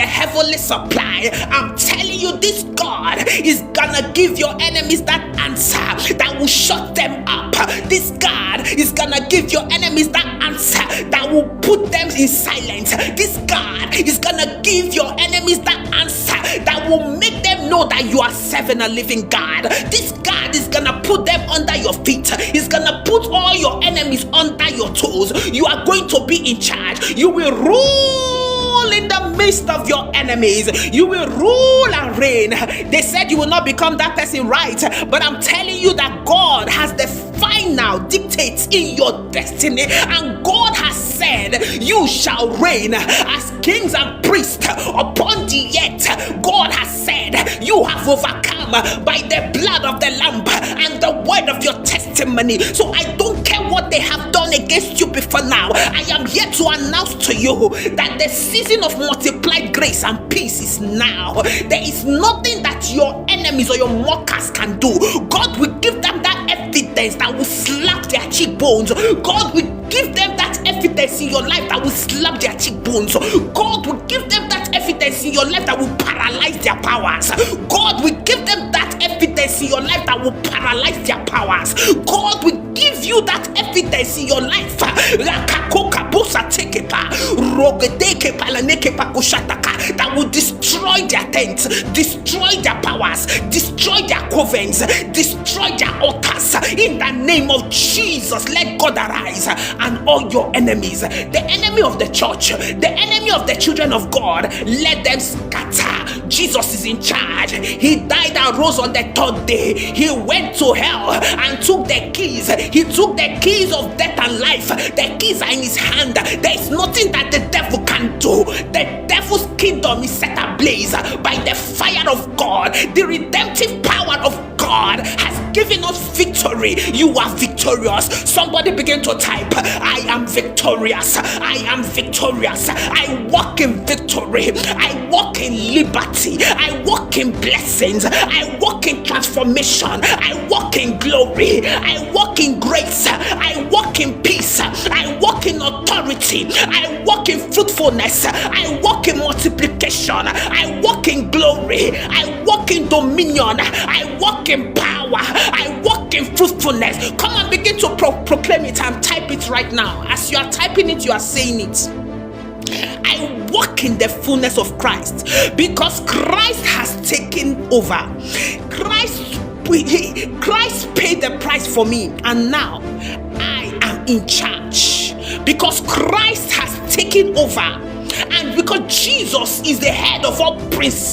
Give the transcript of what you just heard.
the heavenly supply. I'm telling you, this God is gonna give your enemies that answer that will shut them up. This God is gonna give your enemies that answer that will put them in silence. This God is gonna give your enemies that answer that will make them know that you are serving a living God. This God is gonna put them under your feet. He's gonna put all your enemies under your toes. You are going to be in charge. You will rule in the midst of your enemies. You will rule and reign. They said you will not become that person, right? But I'm telling you that God has the final dictates in your destiny, and God has said you shall reign as kings and priests upon the earth. God has said you have overcome by the blood of the Lamb and the word of your testimony. So I don't care what they have done against you before now. I am here to announce to you that the season of multiplied grace and peace is now. There is nothing that your enemies or your mockers can do. God will give them that evidence that will slap their cheekbones. God will give them that evidence in your life that will slap their cheekbones. God will give them that evidence in your life that will paralyze their powers. God will give them that evidence in your life that will paralyze their powers. God will give you that evidence in your life that will destroy their tents, destroy their powers, destroy their covens, destroy their altars. In the name of Jesus, let God arise and all your enemies, the enemy of the church, the enemy of the children of God, let them scatter. Jesus is in charge. He died and rose on the third day. He went to hell and took the keys. He took the keys of death and life. The keys are in his hand. There is nothing that the devil can do. The devil's kingdom is set ablaze by the fire of God. The redemptive power of God has given us victory. You are victorious. Somebody begin to type, I am victorious. I am victorious. I walk in victory. I walk in liberty. I walk in blessings. I walk in transformation. I walk in glory. I walk in grace. I walk in peace. I walk in authority. I walk in fruitfulness. I walk in multiplication. I walk in glory. I walk in dominion. I walk in power. I walk in fruitfulness. Come and begin to proclaim it and type it right now. As you are typing it, you are saying it. I walk in the fullness of Christ because Christ has taken over. Christ paid the price for me, and now I am in charge because Christ has taken over, and because Jesus is the head of all principalities.